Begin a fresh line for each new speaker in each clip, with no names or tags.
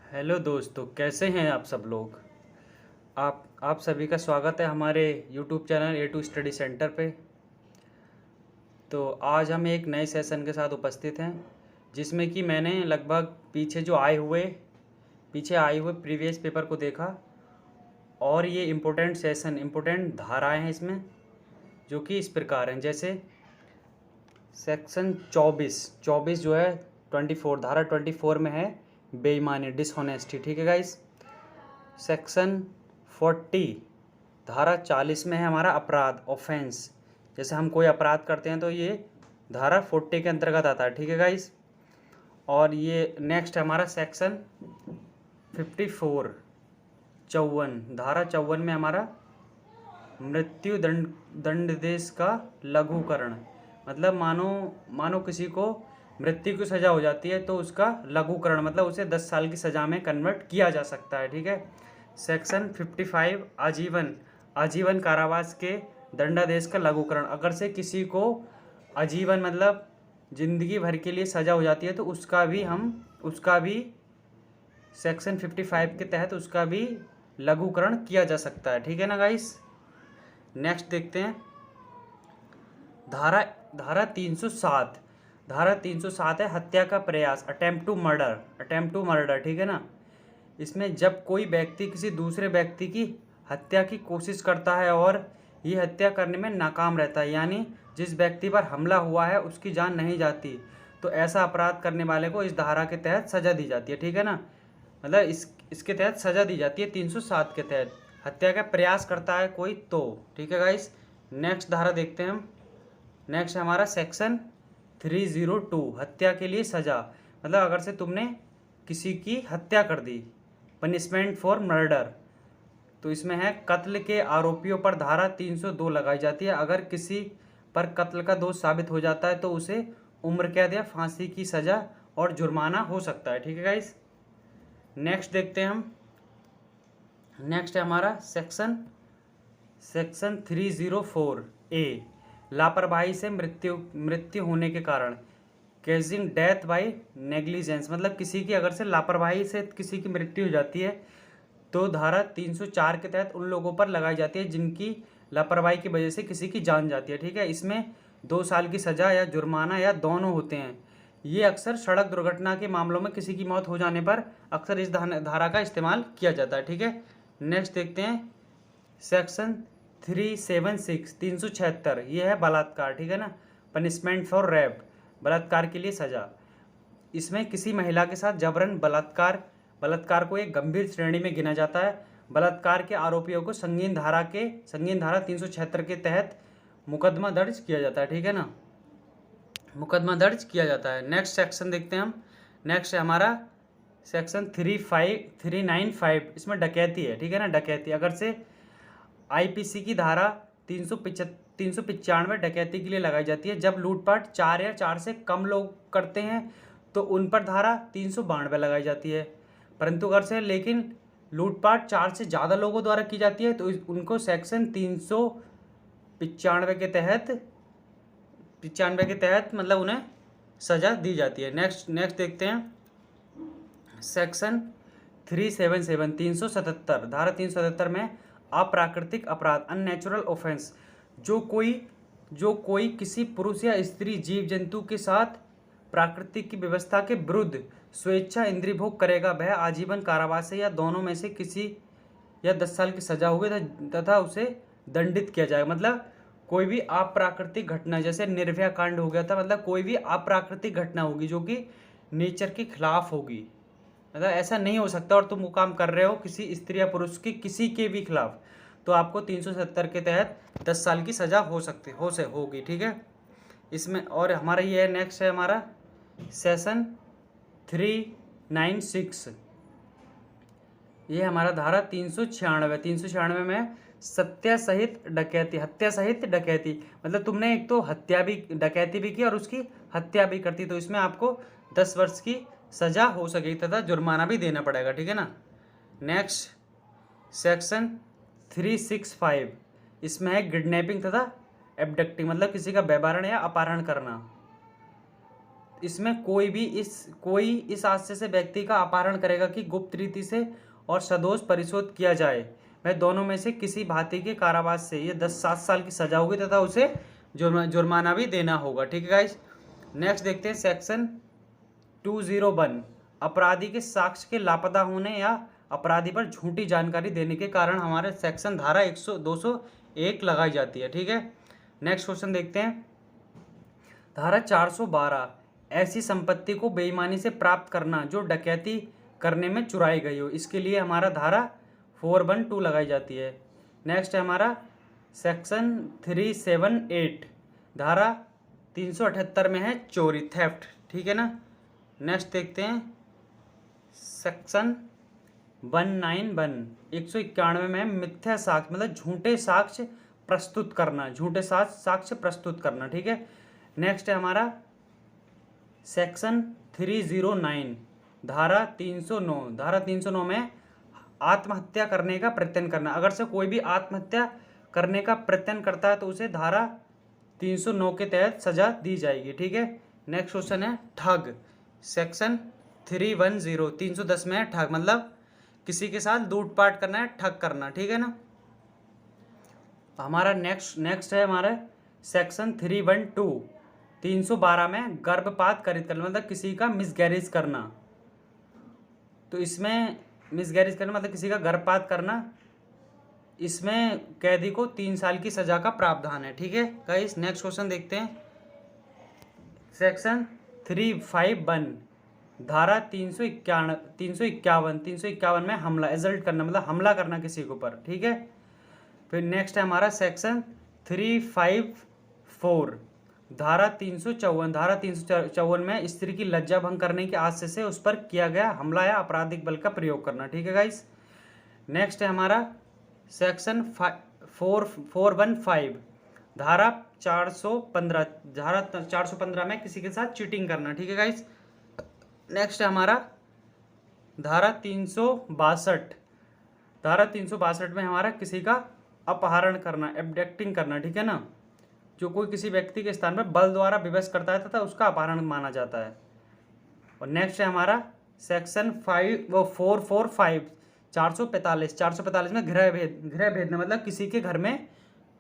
Hello दोस्तों, कैसे हैं आप सब लोग। आप सभी का स्वागत है हमारे YouTube channel A to study centre पे। तो आज हम एक नए सेशन के साथ उपस्थित हैं, जिसमें कि मैंने लगभग पीछे आए हुए प्रीवियस पेपर को देखा। और ये इम्पोर्टेंट धाराएं हैं इसमें, जो कि इस प्रकार हैं। जैसे सेक्शन 24 जो है 24, धारा 24 में है बेईमानी, डिसऑनेस्टी। ठीक है गाइस। सेक्शन 40 धारा 40 में है हमारा अपराध, ऑफेंस। जैसे हम कोई अपराध करते हैं तो ये धारा 40 के अंतर्गत आता है। ठीक है गाइस। और ये नेक्स्ट है हमारा सेक्शन 54 धारा 54 में हमारा मृत्यु दंडादेश का लघुकरण। मतलब मानो किसी को मृत्यु की सज़ा हो जाती है तो उसका लघुकरण, मतलब उसे 10 साल की सज़ा में कन्वर्ट किया जा सकता है। ठीक है। सेक्शन 55 आजीवन कारावास के दंडादेश का लघुकरण। अगर से किसी को आजीवन मतलब ज़िंदगी भर के लिए सज़ा हो जाती है तो उसका भी सेक्शन 55 के तहत उसका भी लघुकरण किया जा सकता है। ठीक है ना गाइस। नेक्स्ट देखते हैं धारा 307 है हत्या का प्रयास, अटेम्प्ट टू मर्डर। ठीक है ना। इसमें जब कोई व्यक्ति किसी दूसरे व्यक्ति की हत्या की कोशिश करता है और ये हत्या करने में नाकाम रहता है, यानी जिस व्यक्ति पर हमला हुआ है उसकी जान नहीं जाती, तो ऐसा अपराध करने वाले को इस धारा के तहत सज़ा दी जाती है। ठीक है ना। मतलब इसके तहत सज़ा दी जाती है 307 के तहत। हत्या का प्रयास करता है कोई तो। ठीक है गाइस। नेक्स्ट धारा देखते हैं हम। नेक्स्ट है हमारा सेक्शन 302 हत्या के लिए सज़ा। मतलब अगर से तुमने किसी की हत्या कर दी, पनिशमेंट फॉर मर्डर, तो इसमें है कत्ल के आरोपियों पर धारा 302 लगाई जाती है। अगर किसी पर कत्ल का दोष साबित हो जाता है तो उसे उम्र कैद या फांसी की सज़ा और जुर्माना हो सकता है। ठीक है गाइस। नेक्स्ट देखते हैं हम। नेक्स्ट है हमारा सेक्शन 304 लापरवाही से मृत्यु होने के कारण, केजिंग डेथ बाय नेग्लिजेंस। मतलब किसी की अगर से लापरवाही से किसी की मृत्यु हो जाती है तो धारा 304 के तहत उन लोगों पर लगाई जाती है जिनकी लापरवाही की वजह से किसी की जान जाती है। ठीक है। इसमें 2 साल की सज़ा या जुर्माना या दोनों होते हैं। ये अक्सर सड़क दुर्घटना के मामलों में किसी की मौत हो जाने पर अक्सर इस धारा का इस्तेमाल किया जाता है। ठीक है। नेक्स्ट देखते हैं सेक्शन 376 ये है बलात्कार। ठीक है ना। पनिशमेंट फॉर रेप, बलात्कार के लिए सज़ा। इसमें किसी महिला के साथ जबरन बलात्कार को एक गंभीर श्रेणी में गिना जाता है। बलात्कार के आरोपियों को संगीन धारा 376 के तहत मुकदमा दर्ज किया जाता है। ठीक है ना। मुकदमा दर्ज किया जाता है। नेक्स्ट सेक्शन देखते हैं हम। नेक्स्ट है हमारा सेक्शन 395 इसमें डकैती है। ठीक है ना। डकैती अगर से आईपीसी की धारा 395 डकैती के लिए लगाई जाती है। जब लूटपाट 4 या 4 से कम लोग करते हैं तो उन पर धारा 392 लगाई जाती है। परंतु अगर से लेकिन लूटपाट 4 से ज़्यादा लोगों द्वारा की जाती है तो उनको सेक्शन 395 के तहत मतलब उन्हें सज़ा दी जाती है। नेक्स्ट देखते हैं सेक्शन 377 धारा 377 में अप्राकृतिक अपराध, अननेचुरल ऑफेंस। जो कोई किसी पुरुष या स्त्री, जीव जंतु के साथ प्राकृतिक की व्यवस्था के विरुद्ध स्वेच्छा इंद्रिय भोग करेगा, वह आजीवन कारावास या दोनों में से किसी या 10 साल की सजा होगी तथा उसे दंडित किया जाएगा। मतलब कोई भी अप्राकृतिक घटना, जैसे निर्भया कांड हो गया था, मतलब कोई भी अप्राकृतिक घटना होगी जो कि नेचर के खिलाफ होगी, मतलब ऐसा नहीं हो सकता और तुम वो काम कर रहे हो किसी स्त्री या पुरुष की किसी के भी खिलाफ, तो आपको 370 के तहत 10 साल की सज़ा होगी। ठीक है। इसमें और हमारा ये नेक्स्ट है हमारा सेशन 396। ये हमारा धारा 396 में हत्या सहित डकैती। मतलब तुमने एक तो डकैती भी की और उसकी हत्या भी करती, तो इसमें आपको 10 वर्ष की सज़ा हो सकेगी तथा जुर्माना भी देना पड़ेगा। ठीक है ना। नेक्स्ट सेक्शन 365 इसमें है किडनैपिंग तथा एब्डक्टिंग, मतलब किसी का व्यभिचारण या अपहरण करना। इसमें कोई इस आशय से व्यक्ति का अपहरण करेगा कि गुप्त रीति से और सदोष परिशोध किया जाए, वह दोनों में से किसी भांति के कारावास से ये 7 साल की सजा होगी तथा उसे जुर्माना भी देना होगा। ठीक है गाइस, नेक्स्ट देखते हैं सेक्शन 201, अपराधी के साक्ष्य के लापता होने या अपराधी पर झूठी जानकारी देने के कारण हमारे सेक्शन धारा 201 लगाई जाती है। ठीक है, नेक्स्ट क्वेश्चन देखते हैं। धारा 412, ऐसी संपत्ति को बेईमानी से प्राप्त करना जो डकैती करने में चुराई गई हो, इसके लिए हमारा धारा 412 लगाई जाती है। नेक्स्ट है हमारा सेक्शन 378, धारा 378 में है चोरी, थेफ्ट। ठीक है ना। नेक्स्ट देखते हैं सेक्शन 191, 191 में मिथ्या साक्ष्य मतलब झूठे साक्ष्य प्रस्तुत करना, झूठे साक्ष्य प्रस्तुत करना। ठीक है, नेक्स्ट है हमारा सेक्शन 309, धारा 309, धारा 309 में आत्महत्या करने का प्रयत्न करना। अगर से कोई भी आत्महत्या करने का प्रयत्न करता है तो उसे धारा 309 के तहत सजा दी जाएगी। ठीक है, नेक्स्ट क्वेश्चन है ठग, सेक्शन 310, 310 में है ठग मतलब किसी के साथ लूटपाट करना है, ठग करना। ठीक है ना। हमारा नेक्स्ट है हमारा सेक्शन 312, 312 में गर्भपात करित करना मतलब किसी का मिसगैरेज करना। तो इसमें मिसगैरेज करना मतलब किसी का गर्भपात करना, इसमें कैदी को 3 साल की सजा का प्रावधान है। ठीक है गाइस, नेक्स्ट क्वेश्चन देखते हैं सेक्शन 351, धारा 351 में हमला, एसल्ट करना मतलब हमला करना किसी के ऊपर। ठीक है, फिर नेक्स्ट है हमारा सेक्शन 354, धारा 354, धारा 354 में स्त्री की लज्जा भंग करने के आशय से उस पर किया गया हमला या आपराधिक बल का प्रयोग करना। ठीक है गाइस, नेक्स्ट है हमारा सेक्शन 415, धारा 415 में किसी के साथ चीटिंग करना। ठीक है गाइस, नेक्स्ट है हमारा धारा 362, धारा 362 में हमारा किसी का अपहरण करना, एब्डक्टिंग करना। ठीक है ना, जो कोई किसी व्यक्ति के स्थान पर बल द्वारा विवश करता है तथा उसका अपहरण माना जाता है। और नेक्स्ट है हमारा सेक्शन 445, 445 में गृह भेदना मतलब किसी के घर में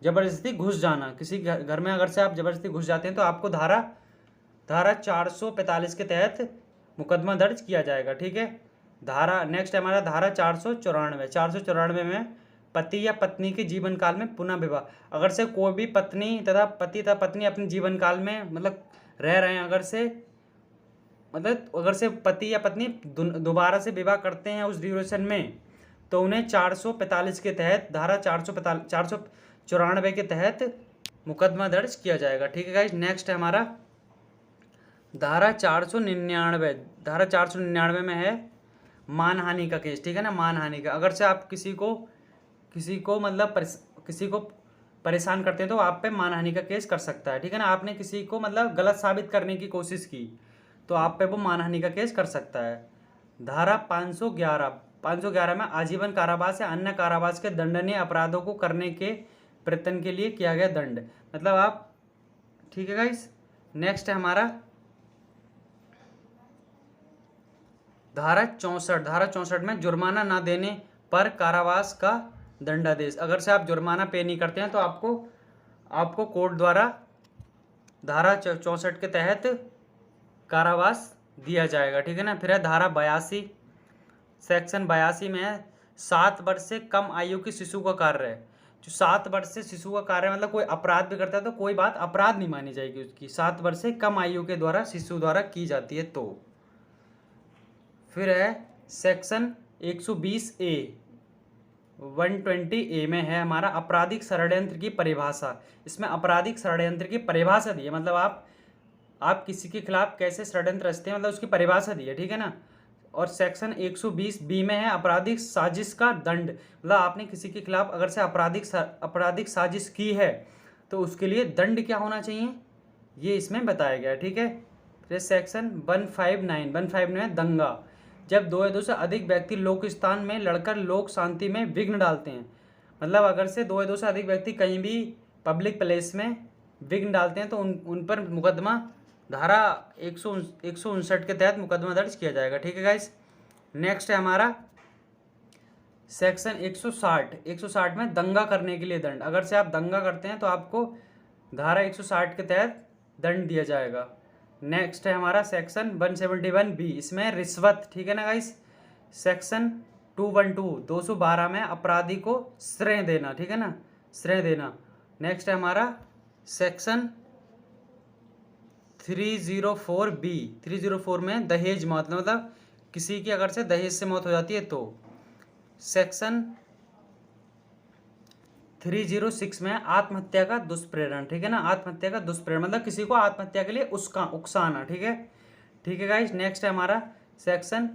जबरदस्ती घुस जाना। किसी घर में अगर से आप जबरदस्ती घुस जाते हैं तो आपको धारा 445 के तहत मुकदमा दर्ज किया जाएगा। ठीक है, धारा नेक्स्ट है हमारा धारा 494 में पति या पत्नी के जीवन काल में पुनः विवाह, अगर से कोई भी पत्नी तथा पत्नी अपने जीवन काल में मतलब रह रहे हैं, अगर से पति या पत्नी दोबारा से विवाह करते हैं उस ड्यूरेशन में, तो उन्हें 445 के तहत, धारा 494 के तहत मुकदमा दर्ज किया जाएगा। ठीक है गाइस, नेक्स्ट है हमारा धारा 499, धारा 499 में है मानहानि का केस। ठीक है ना, मानहानि का, अगर से आप किसी को मतलब किसी को परेशान करते हैं तो आप पे मानहानि का केस कर सकता है। ठीक है ना, आपने किसी को मतलब गलत साबित करने की कोशिश की तो आप पे वो मानहानि का केस कर सकता है। धारा 511 में आजीवन कारावास या अन्य कारावास के दंडनीय अपराधों को करने के प्रयत्न के लिए किया गया दंड मतलब आप। ठीक है गाइस, नेक्स्ट है हमारा धारा 64 में जुर्माना ना देने पर कारावास का दंडादेश, अगर से आप जुर्माना पे नहीं करते हैं तो आपको कोर्ट द्वारा धारा 64 के तहत कारावास दिया जाएगा। ठीक है ना। फिर है धारा 82, सेक्शन 82 में है 7 वर्ष से कम आयु के शिशु का कार्य है। जो 7 वर्ष से शिशु का कार्य मतलब कोई अपराध भी करता है तो कोई बात अपराध नहीं मानी जाएगी उसकी, 7 वर्ष से कम आयु के द्वारा शिशु द्वारा की जाती है तो। फिर है सेक्शन 120A 120A में है हमारा आपराधिक षड्यंत्र की परिभाषा। इसमें आपराधिक षड्यंत्र की परिभाषा दी है, मतलब आप किसी के खिलाफ कैसे षड्यंत्र रचते हैं मतलब उसकी परिभाषा दी है। ठीक है ना। और सेक्शन 120B में है आपराधिक साजिश का दंड, मतलब आपने किसी के खिलाफ अगर से आपराधिक साजिश की है तो उसके लिए दंड क्या होना चाहिए ये इसमें बताया गया है। ठीक है। फिर सेक्शन 159 में दंगा, जब 2 या 2 से अधिक व्यक्ति लोक स्थान में लड़कर लोक शांति में विघ्न डालते हैं, मतलब अगर से 2 या 2 से अधिक व्यक्ति कहीं भी पब्लिक प्लेस में विघ्न डालते हैं तो उन पर मुकदमा धारा 159 के तहत मुकदमा दर्ज किया जाएगा। ठीक है गाइस। नेक्स्ट है हमारा सेक्शन 160 में दंगा करने के लिए दंड। अगर से आप दंगा करते हैं तो आपको धारा 160 के तहत दंड दिया जाएगा। नेक्स्ट है हमारा सेक्शन 171B, इसमें रिश्वत। ठीक है ना गाइस। सेक्शन 212 में अपराधी को श्रेय देना। ठीक है ना, श्रेय देना। नेक्स्ट है हमारा सेक्शन 304B, 304 में दहेज मौत, मतलब किसी की अगर से दहेज से मौत हो जाती है तो। सेक्शन 306 में आत्महत्या का दुष्प्रेरण। ठीक है ना, आत्महत्या का दुष्प्रेरण मतलब किसी को आत्महत्या के लिए उकसाना। ठीक है, ठीक है गाइस। नेक्स्ट है हमारा सेक्शन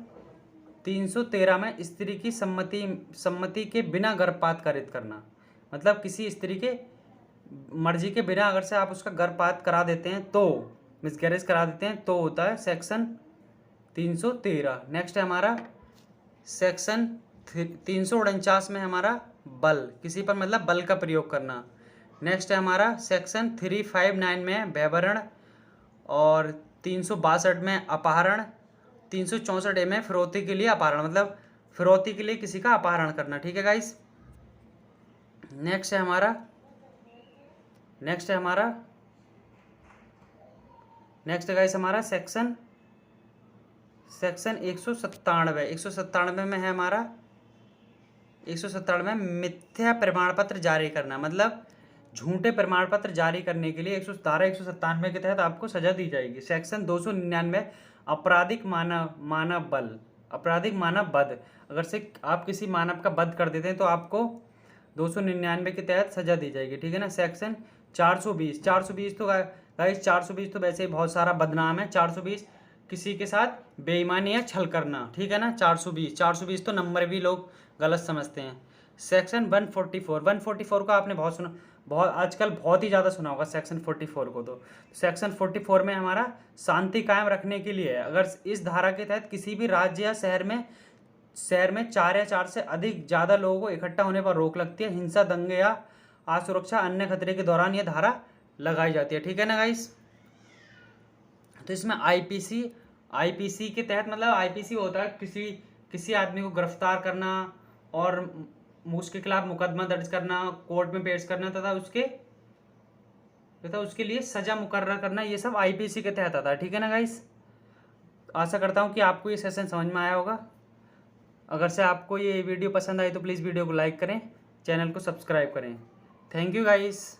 313 में स्त्री की सम्मति के बिना गर्भपात कारित करना, मतलब किसी स्त्री के मर्जी के बिना अगर से आप उसका गर्भपात करा देते हैं तो, मिसकैरेज करा देते हैं तो होता है सेक्शन 313। नेक्स्ट है हमारा सेक्शन 349 में हमारा बल, किसी पर मतलब बल का प्रयोग करना। नेक्स्ट है हमारा सेक्शन 359 में व्यभिचार और 362 में अपहरण, 364A में फिरौती के लिए अपहरण, मतलब फिरौती के लिए किसी का अपहरण करना। ठीक है गाइस। नेक्स्ट है हमारा गाइस हमारा सेक्शन 197 में है हमारा 197 में मिथ्या प्रमाण पत्र जारी करना, मतलब झूठे प्रमाण पत्र जारी करने के लिए धारा 197 के तहत आपको सजा दी जाएगी। सेक्शन 299 आपराधिक मानव वध, अगर से आप किसी मानव का वध कर देते हैं तो आपको 299 के तहत सजा दी जाएगी। ठीक है ना। सेक्शन 420 तो गाइस 420 तो वैसे ही बहुत सारा बदनाम है। 420 किसी के साथ बेईमानी या छल करना। ठीक है ना। 420 तो नंबर भी लोग गलत समझते हैं। सेक्शन 144 को आपने बहुत सुना, आजकल बहुत ही ज़्यादा सुना होगा सेक्शन 44 को। तो सेक्शन 44 में हमारा शांति कायम रखने के लिए, अगर इस धारा के तहत किसी भी राज्य या शहर में 4 या 4 से अधिक ज़्यादा लोगों को इकट्ठा होने पर रोक लगती है, हिंसा, दंगे या असुरक्षा अन्य खतरे के दौरान यह धारा लगाई जाती है। ठीक है ना गाइस। तो इसमें आईपीसी के तहत, मतलब आईपीसी होता है किसी आदमी को गिरफ्तार करना और उसके खिलाफ मुकदमा दर्ज करना, कोर्ट में पेश करना तथा उसके लिए सजा मुकर्रर करना, ये सब आईपीसी के तहत आता है। ठीक है ना गाइस। आशा करता हूँ कि आपको ये सेशन समझ में आया होगा। अगर से आपको ये वीडियो पसंद आई तो प्लीज़ वीडियो को लाइक करें, चैनल को सब्सक्राइब करें। Thank you guys.